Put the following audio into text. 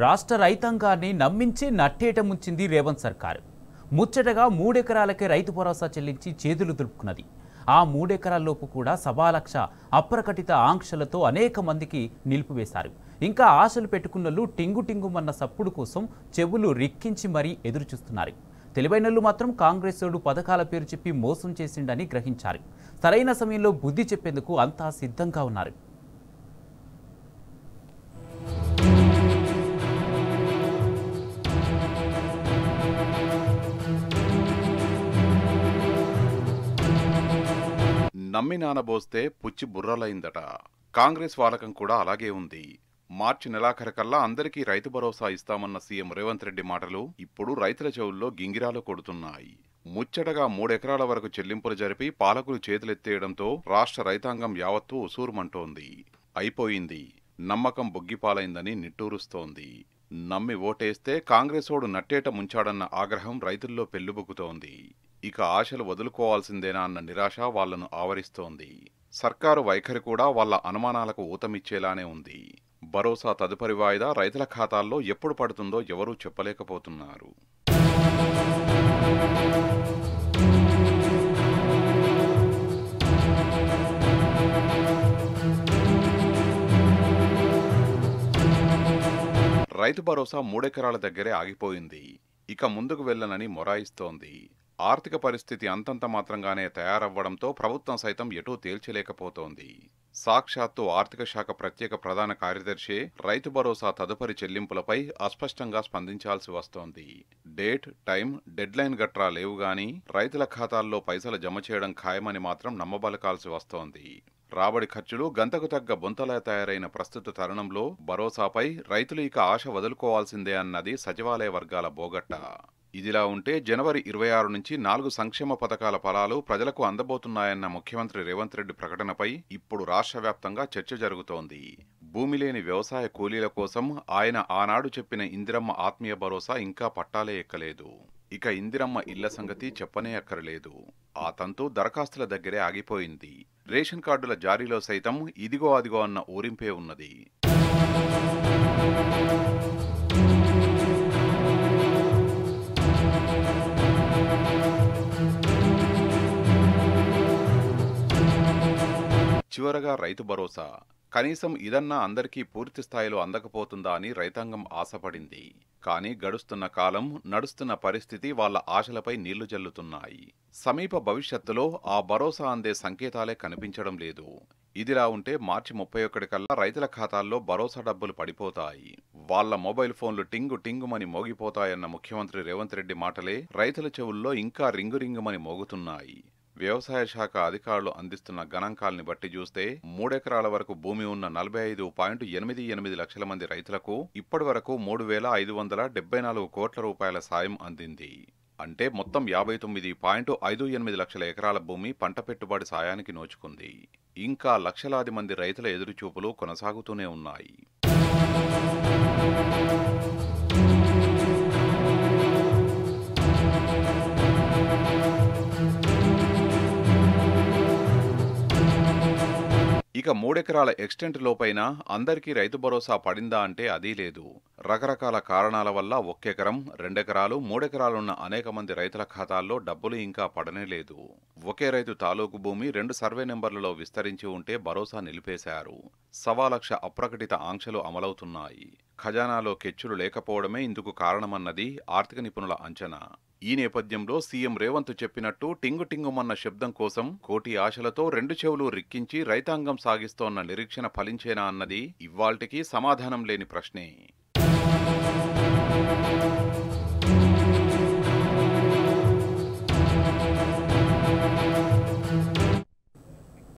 రాష్ట్ర రైతాంగాన్ని నమ్మించి నట్టేట ముంచింది రేవంత్ సర్కారు. ముచ్చటగా 3 ఎకరాలకే రైతు భరోసా చెల్లించి చేతులు దులుపుకున్నది. ఆ 3 ఎకరాల్లోపు కూడా 1,00,000 అప్రకటిత ఆంక్షలతో అనేక మందికి నిలిపివేశారు. ఇంకా ఆశలు పెట్టుకున్నలు టింగుమన్న సప్పుడు కోసం చెవులు రిక్కించి మరీ ఎదురుచూస్తున్నారు. తెలివైనలు మాత్రం కాంగ్రెసోడు పథకాల పేరు చెప్పి మోసం చేసిండని గ్రహించారు. సరైన సమయంలో బుద్ధి చెప్పేందుకు అంతా సిద్ధంగా ఉన్నారు. నమ్మి నానబోస్తే పుచ్చి బుర్రలైందట. కాంగ్రెస్ వాలకం కూడా అలాగే ఉంది. మార్చి నెలాఖరికల్లా అందరికీ రైతు భరోసా ఇస్తామన్న సీఎం రేవంత్ రెడ్డి మాటలు ఇప్పుడు రైతుల చెవుల్లో గింగిరాలు కొడుతున్నాయి. ముచ్చటగా 3 ఎకరాల వరకు చెల్లింపులు జరిపి పాలకులు చేతులెత్తేయడంతో రాష్ట్ర రైతాంగం యావత్తూ ఉసూరుమంటోంది. అయిపోయింది, నమ్మకం బొగ్గిపాలైందని నిట్టూరుస్తోంది. నమ్మి ఓటేస్తే కాంగ్రెసోడు నట్టేట ముంచాడన్న ఆగ్రహం రైతుల్లో పెల్లుబుకుతోంది. ఇక ఆశలు వదులుకోవాల్సిందేనా అన్న నిరాశ వాళ్లను ఆవరిస్తోంది. సర్కారు వైఖరి కూడా వాళ్ల అనుమానాలకు ఊతమిచ్చేలానే ఉంది. భరోసా తదుపరి వాయిదా రైతుల ఖాతాల్లో ఎప్పుడు పడుతుందో ఎవరూ చెప్పలేకపోతున్నారు. రైతు భరోసా 3 ఎకరాల దగ్గరే ఆగిపోయింది. ఇక ముందుకు వెళ్లనని మొరాయిస్తోంది. ఆర్థిక పరిస్థితి అంతంత మాత్రంగానే తయారవ్వడంతో ప్రభుత్వం సైతం ఎటూ తేల్చలేకపోతోంది. సాక్షాత్తు ఆర్థిక శాఖ ప్రత్యేక ప్రధాన కార్యదర్శి రైతు భరోసా తదుపరి చెల్లింపులపై అస్పష్టంగా స్పందించాల్సి వస్తోంది. డేట్, టైం, డెడ్లైన్ గట్రా లేవుగాని రైతుల ఖాతాల్లో పైసలు జమ చేయడం ఖాయమని మాత్రం నమ్మబలకాల్సి వస్తోంది. రాబడి ఖర్చులు గంతకు తగ్గ బొంతలా తయారైన ప్రస్తుత తరుణంలో భరోసాపై రైతులు ఇక ఆశ వదులుకోవాల్సిందే అన్నది సచివాలయ వర్గాల బోగట్ట. ఇదిలా ఉంటే జనవరి 26 నుంచి 4 సంక్షేమ పథకాల ఫలాలు ప్రజలకు అందబోతున్నాయన్న ముఖ్యమంత్రి రేవంత్ రెడ్డి ప్రకటనపై ఇప్పుడు రాష్ట్ర వ్యాప్తంగా చర్చ జరుగుతోంది. భూమి లేని వ్యవసాయ కూలీల కోసం ఆయన ఆనాడు చెప్పిన ఇందిరమ్మ ఆత్మీయ భరోసా ఇంకా పట్టాలే ఎక్కలేదు. ఇక ఇందిరమ్మ ఇళ్ల సంగతి చెప్పనే అక్కర్లేదు. ఆ తంతు దరఖాస్తుల దగ్గరే ఆగిపోయింది. రేషన్ కార్డుల జారీలో సైతం ఇదిగో అదిగో అన్న ఊరింపే ఉన్నది. చివరగా రైతు భరోసా కనీసం ఇదన్నా అందరికీ పూర్తి స్థాయిలో అందకపోతుందా అని రైతాంగం ఆశపడింది. కానీ గడుస్తున్న కాలం, నడుస్తున్న పరిస్థితి వాళ్ల ఆశలపై నీళ్లు జల్లుతున్నాయి. సమీప భవిష్యత్తులో ఆ భరోసా అందే సంకేతాలే కనిపించడం లేదు. ఇదిలా ఉంటే మార్చి 31 కల్లా రైతుల ఖాతాల్లో భరోసా డబ్బులు పడిపోతాయి. వాళ్ల మొబైల్ ఫోన్లు టింగుమని మోగిపోతాయన్న ముఖ్యమంత్రి రేవంత్ రెడ్డి మాటలే రైతుల చెవుల్లో ఇంకా రింగుమని మోగుతున్నాయి. వ్యవసాయ శాఖ అధికారులు అందిస్తున్న గణాంకాల్ని బట్టి చూస్తే 3 ఎకరాల వరకు భూమి ఉన్న 45.88 లక్షల మంది రైతులకు ఇప్పటి వరకు 3,574 కోట్ల రూపాయల సాయం అందింది. అంటే మొత్తం 59.58 లక్షల ఎకరాల భూమి పంట పెట్టుబడి సాయానికి నోచుకుంది. ఇంకా లక్షలాది మంది రైతుల ఎదురుచూపులు కొనసాగుతూనే ఉన్నాయి. ఇక 3 ఎకరాల ఎక్స్టెంట్ లోపైనా అందరికీ రైతు భరోసా పడిందా అంటే అదీ లేదు. రకరకాల కారణాల వల్ల 1 ఎకరం, 2 ఎకరాలు, 3 ఎకరాలున్న అనేక మంది రైతుల ఖాతాల్లో డబ్బులు ఇంకా పడనే లేదు. ఒకే రైతు తాలూకు భూమి 2 సర్వే నెంబర్లలో విస్తరించి ఉంటే భరోసా నిలిపేశారు. 1,00,000 అప్రకటిత ఆంక్షలు అమలవుతున్నాయి. ఖజానాలో కెచ్చులు లేకపోవడమే ఇందుకు కారణమన్నది ఆర్థిక నిపుణుల అంచనా. ఈ నేపథ్యంలో సీఎం రేవంత్ చెప్పినట్టు టింగుమన్న శబ్దం కోసం కోటి ఆశలతో 2 చెవులు రిక్కించి రైతాంగం సాగిస్తోన్న నిరీక్షణ ఫలించేనా అన్నది ఇవ్వాళ్టికి సమాధానం లేని ప్రశ్నే.